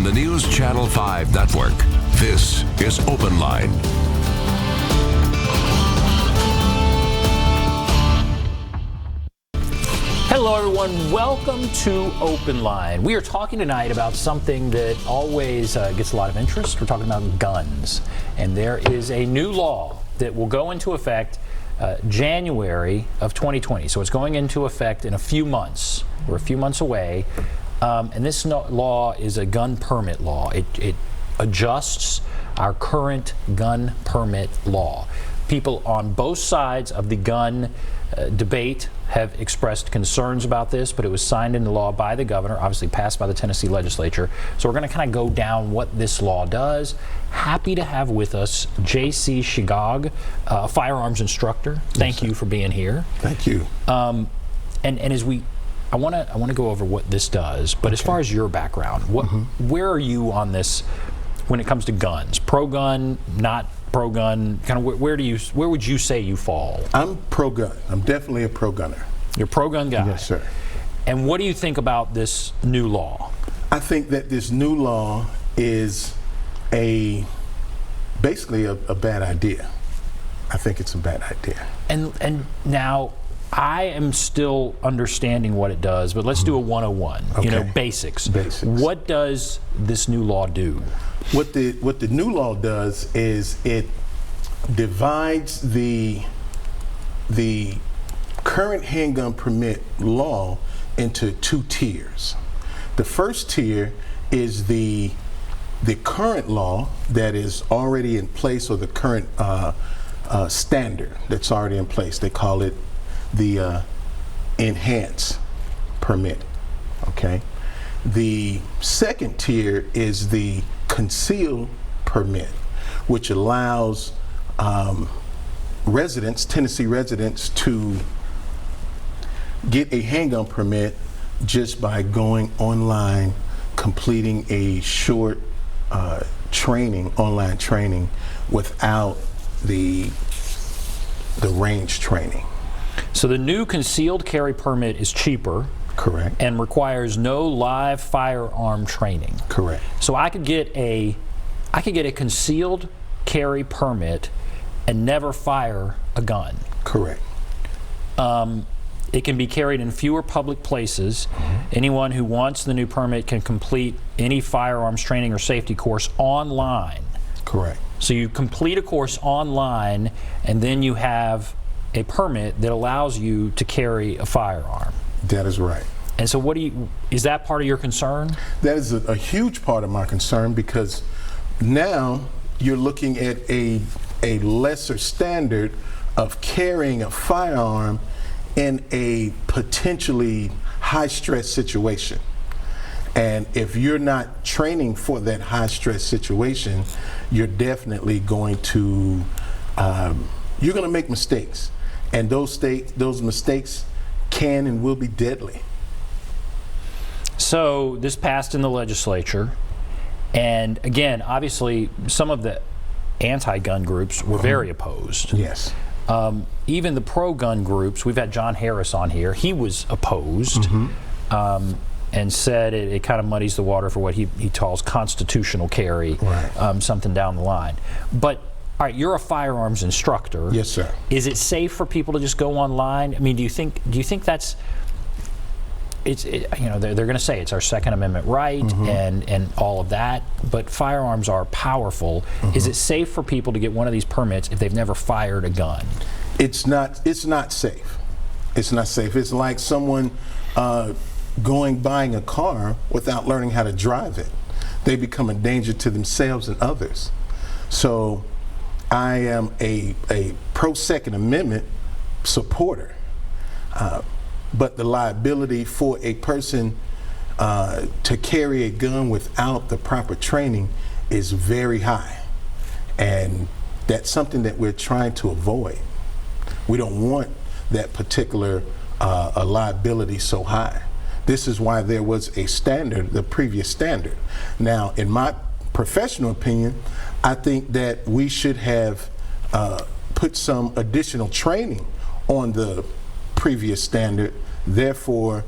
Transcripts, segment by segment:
on the News Channel 5 network. This is Open Line. Hello, everyone. Welcome to Open Line. We are talking tonight about something that always gets a lot of interest. We're talking about guns. And there is a new law that will go into effect January of 2020. So it's going into effect in a few months. We're a few months away. And this law is a gun permit law. It adjusts our current gun permit law. People on both sides of the gun debate have expressed concerns about this, but it was signed into law by the governor, obviously passed by the Tennessee legislature. So we're going to kind of go down what this law does. Happy to have with us JC Shegog, a firearms instructor. Thank you for being here. Thank you. And as I want to go over what this does, but as far as your background, where are you on this when it comes to guns? Pro-gun, not pro-gun, kind of where would you say you fall? I'm pro-gun. I'm definitely a pro-gunner. You're a pro-gun guy? Yes, sir. And what do you think about this new law? I think that this new law is basically a bad idea. I think it's a bad idea. And now I am still understanding what it does, but let's do a 101. Okay. Basics. Basics. What does this new law do? What the new law does is it divides the current handgun permit law into two tiers. The first tier is the current law that is already in place, or the current standard that's already in place. They call it the enhanced permit. Okay. The second tier is the concealed permit, which allows Tennessee residents to get a handgun permit just by going online, completing a short online training without the range training. So the new concealed carry permit is cheaper. Correct. And requires no live firearm training. Correct. So I could get a concealed carry permit and never fire a gun. Correct. It can be carried in fewer public places. Anyone who wants the new permit can complete any firearms training or safety course online. Correct. So you complete a course online, and then you have a permit that allows you to carry a firearm. That is right. And so is that part of your concern? That is a huge part of my concern, because now you're looking at a lesser standard of carrying a firearm in a potentially high stress situation. And if you're not training for that high stress situation, you're definitely going to make mistakes. And those mistakes can and will be deadly. So this passed in the legislature, and again, obviously, some of the anti-gun groups were very opposed. Yes. Even the pro-gun groups, we've had John Harris on here, he was opposed, and said it kind of muddies the water for what he calls constitutional carry, something down the line. But all right, you're a firearms instructor. Yes, sir. Is it safe for people to just go online? I mean, do you think that's they're going to say it's our Second Amendment right and all of that, but firearms are powerful. Is it safe for people to get one of these permits if they've never fired a gun? It's not safe. It's not safe. It's like someone buying a car without learning how to drive it. They become a danger to themselves and others. So I am a pro-Second Amendment supporter, but the liability for a person to carry a gun without the proper training is very high, and that's something that we're trying to avoid. We don't want that particular liability so high. This is why there was a standard, the previous standard. Now, in my professional opinion, I think that we should have put some additional training on the previous standard. Therefore,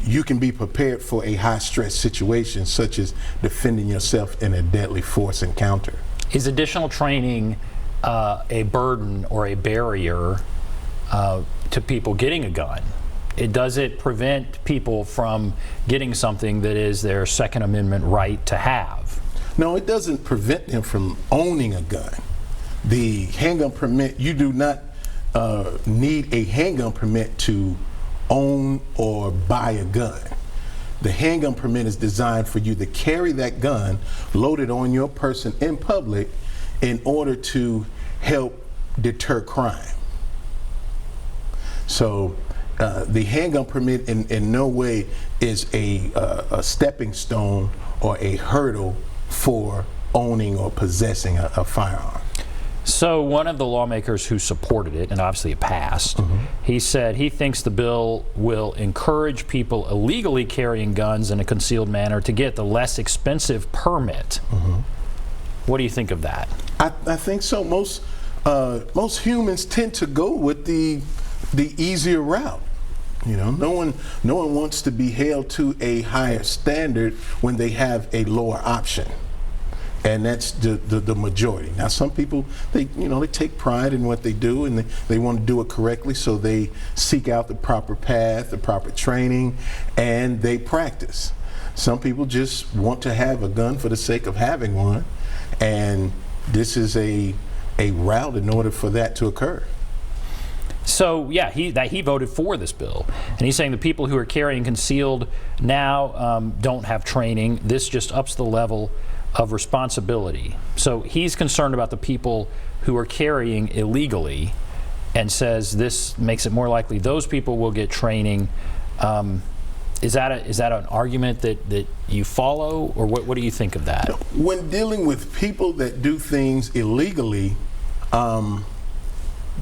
you can be prepared for a high-stress situation, such as defending yourself in a deadly force encounter. Is additional training a burden or a barrier to people getting a gun? Does it prevent people from getting something that is their Second Amendment right to have? No, it doesn't prevent them from owning a gun. The handgun permit, you do not need a handgun permit to own or buy a gun. The handgun permit is designed for you to carry that gun loaded on your person in public in order to help deter crime. So the handgun permit in no way is a stepping stone or a hurdle for owning or possessing a firearm. So one of the lawmakers who supported it, and obviously it passed, he said he thinks the bill will encourage people illegally carrying guns in a concealed manner to get the less expensive permit. What do you think of that? I think so. Most humans tend to go with the easier route. You know, no one wants to be held to a higher standard when they have a lower option. And that's the majority. Now, some people, they take pride in what they do, and they want to do it correctly, so they seek out the proper path, the proper training, and they practice. Some people just want to have a gun for the sake of having one, and this is a route in order for that to occur. So yeah, he voted for this bill, and he's saying the people who are carrying concealed now don't have training. This just ups the level of responsibility. So he's concerned about the people who are carrying illegally, and says this makes it more likely those people will get training. Is that an argument that you follow, or what do you think of that? When dealing with people that do things illegally,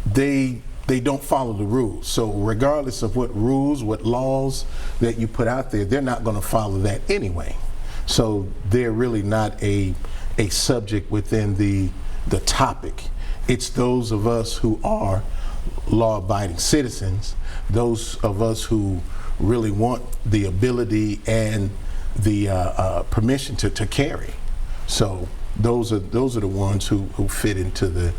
they don't follow the rules. So regardless of what rules, what laws that you put out there, they're not going to follow that anyway. So they're really not a subject within the topic. It's those of us who are law-abiding citizens, those of us who really want the ability and the permission to carry. So those are the ones who fit into the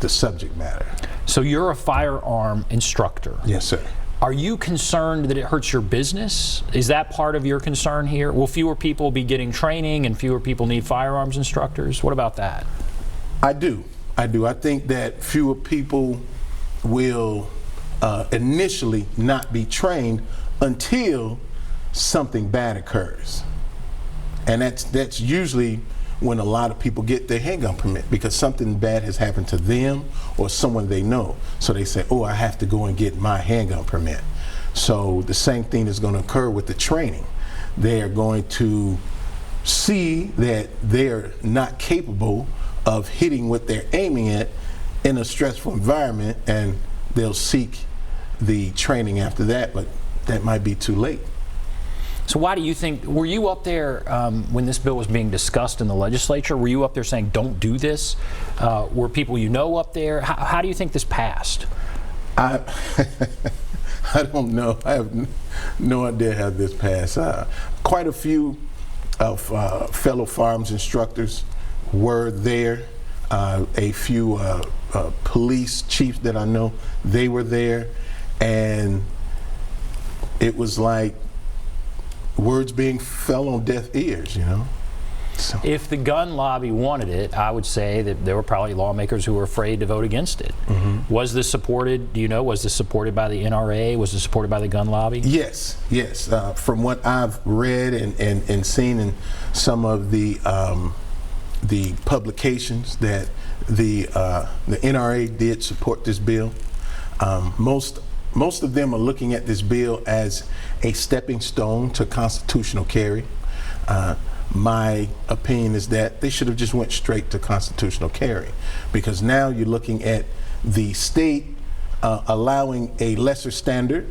subject matter. So you're a firearm instructor. Yes, sir. Are you concerned that it hurts your business? Is that part of your concern here? Will fewer people be getting training and fewer people need firearms instructors? What about that? I do. I think that fewer people will initially not be trained until something bad occurs. And that's usually when a lot of people get their handgun permit, because something bad has happened to them or someone they know. So they say, oh, I have to go and get my handgun permit. So the same thing is going to occur with the training. They are going to see that they're not capable of hitting what they're aiming at in a stressful environment, and they'll seek the training after that, but that might be too late. So why do you think, were you up there when this bill was being discussed in the legislature? Were you up there saying, don't do this? Were people you know up there? How do you think this passed? I don't know. I have no idea how this passed. Quite a few of fellow firearms instructors were there. A few police chiefs that I know, they were there. And it was like words being fell on deaf ears, you know. So. If the gun lobby wanted it, I would say that there were probably lawmakers who were afraid to vote against it. Was this supported, do you know, was this supported by the NRA? Was this supported by the gun lobby? Yes. From what I've read and seen in some of the publications, that the NRA did support this bill. Most of them are looking at this bill as a stepping stone to constitutional carry. My opinion is that they should have just went straight to constitutional carry, because now you're looking at the state allowing a lesser standard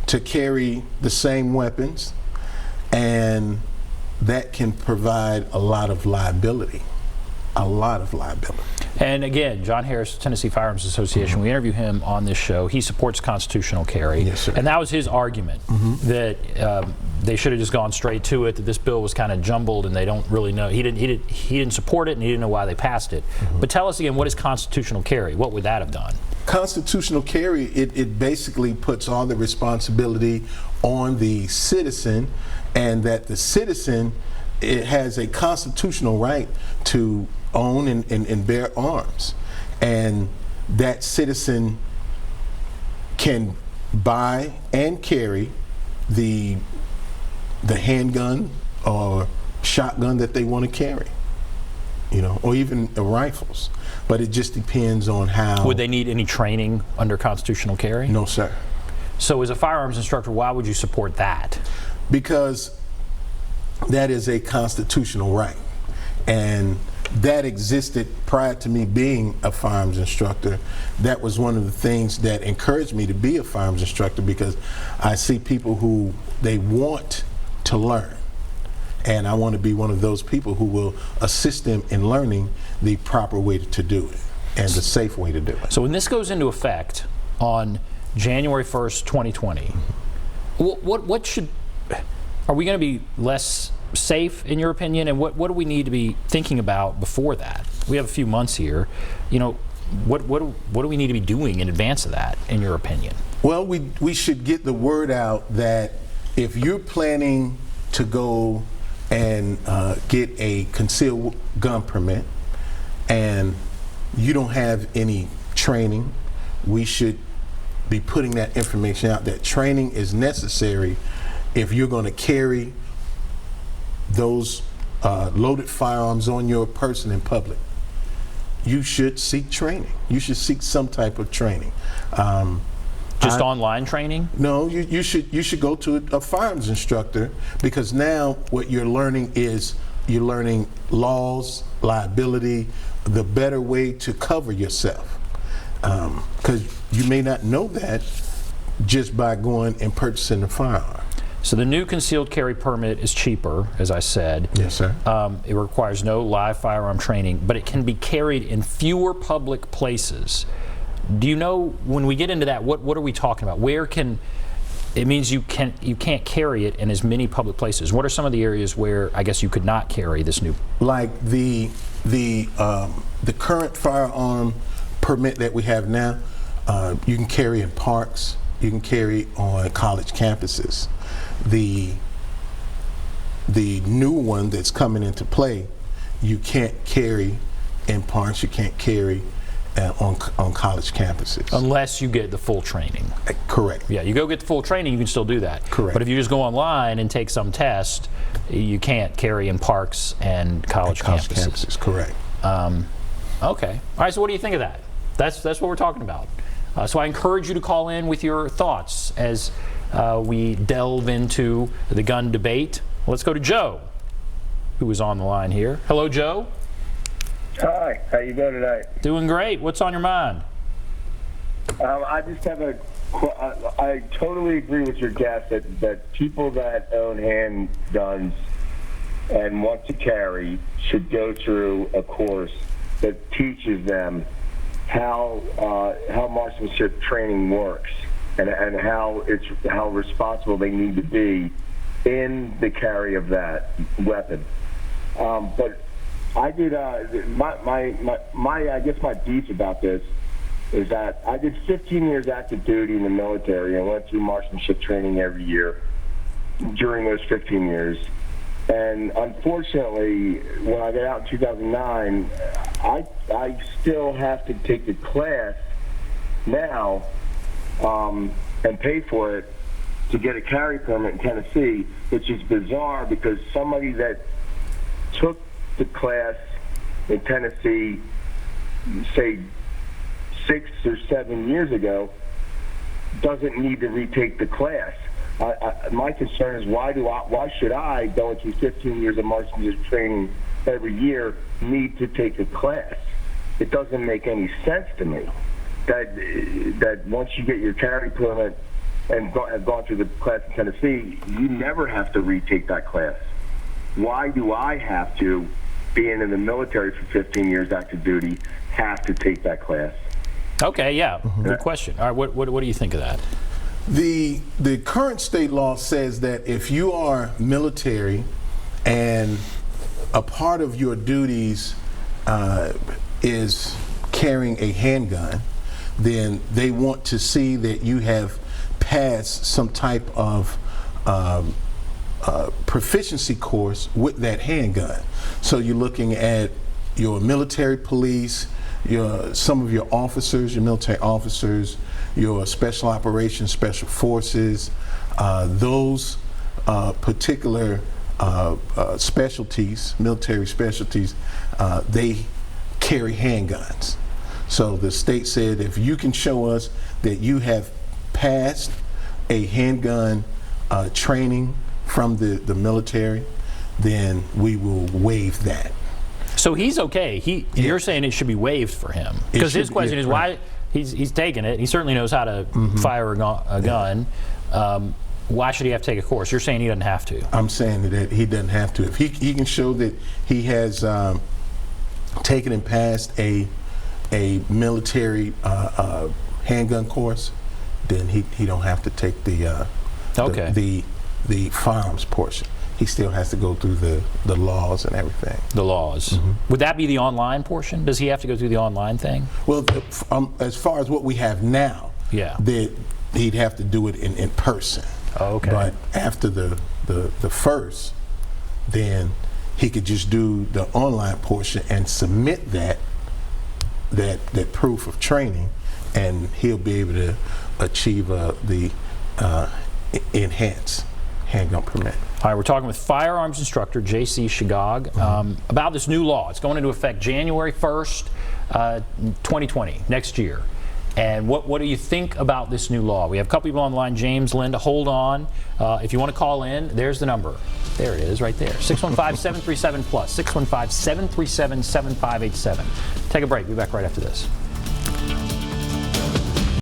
to carry the same weapons, and that can provide a lot of liability. And again, John Harris, Tennessee Firearms Association, we interview him on this show. He supports constitutional carry. Yes, sir. And that was his argument, that they should have just gone straight to it, that this bill was kind of jumbled and they don't really know. He didn't support it and he didn't know why they passed it. But tell us again, what is constitutional carry? What would that have done? Constitutional carry, it basically puts all the responsibility on the citizen, and that the citizen, it has a constitutional right to own and bear arms, and that citizen can buy and carry the handgun or shotgun that they want to carry, or even rifles. But it just depends on how. Would they need any training under constitutional carry? No, sir. So as a firearms instructor, why would you support that? Because that is a constitutional right, and that existed prior to me being a firearms instructor. That was one of the things that encouraged me to be a firearms instructor, because I see people who they want to learn, and I want to be one of those people who will assist them in learning the proper way to do it and the safe way to do it. So when this goes into effect on January 1st, 2020, what should, are we going to be less safe in your opinion, and what do we need to be thinking about before that? We have a few months here. What do we need to be doing in advance of that, in your opinion? Well, we should get the word out that if you're planning to go and get a concealed gun permit and you don't have any training, we should be putting that information out, that training is necessary if you're going to carry those loaded firearms on your person in public. You should seek training. You should seek some type of training. Just online training? No, you should go to a firearms instructor, because now what you're learning is you're learning laws, liability, the better way to cover yourself. Because you may not know that just by going and purchasing a firearm. So the new concealed carry permit is cheaper, as I said. Yes, sir. It requires no live firearm training, but it can be carried in fewer public places. Do you know, when we get into that, what are we talking about? Where can, it means you can't carry it in as many public places. What are some of the areas where I guess you could not carry this new? Like the current firearm permit that we have now, you can carry in parks, you can carry on college campuses. The new one that's coming into play, you can't carry in parks, you can't carry on college campuses. Unless you get the full training. Correct. Yeah, you go get the full training, you can still do that. Correct. But if you just go online and take some test, you can't carry in parks and college campuses. Correct. Okay. All right, so what do you think of that? That's what we're talking about. So I encourage you to call in with your thoughts as we delve into the gun debate. Let's go to Joe, who is on the line here. Hello, Joe. Hi, how you doing tonight? Doing great. What's on your mind? I just have I totally agree with your guest that people that own handguns and want to carry should go through a course that teaches them how marksmanship training works and how responsible they need to be in the carry of that weapon. But I did I guess my beef about this is that I did 15 years active duty in the military and went through marksmanship training every year during those 15 years. And unfortunately, when I got out in 2009, I still have to take the class now and pay for it to get a carry permit in Tennessee, which is bizarre because somebody that took the class in Tennessee, say 6 or 7 years ago, doesn't need to retake the class. My concern is why should I, going through 15 years of marksmanship training every year, need to take a class? It doesn't make any sense to me that once you get your carry permit and have gone through the class in Tennessee, you never have to retake that class. Why do I have to being in the military for 15 years active duty have to take that class. Okay, yeah, good question. All right, what do you think of that? The current state law says that if you are military and a part of your duties is carrying a handgun, then they want to see that you have passed some type of proficiency course with that handgun. So you're looking at your military police, some of your officers, your military officers, your special operations, special forces, those particular specialties, military specialties, they carry handguns. So the state said if you can show us that you have passed a handgun training from the military, then we will waive that. So he's okay. You're saying it should be waived for him because his question is why he's taking it. He certainly knows how to fire a gun. Why should he have to take a course? You're saying he doesn't have to. I'm saying that he doesn't have to. If he can show that he has taken and passed a military handgun course, then he don't have to take the firearms portion. He still has to go through the laws and everything. The laws. Would that be the online portion? Does he have to go through the online thing? Well, as far as what we have now, he'd have to do it in person. Oh, okay. But after the first, then he could just do the online portion and submit that proof of training, and he'll be able to achieve the enhanced handgun permit. All right, we're talking with firearms instructor JC Shegog about this new law. It's going into effect January 1st, 2020, next year. And what do you think about this new law? We have a couple people on the line. James, Linda, hold on. If you want to call in, there's the number. There it is right there, 615-737-PLUS, 615-737-7587. Take a break. We'll be back right after this.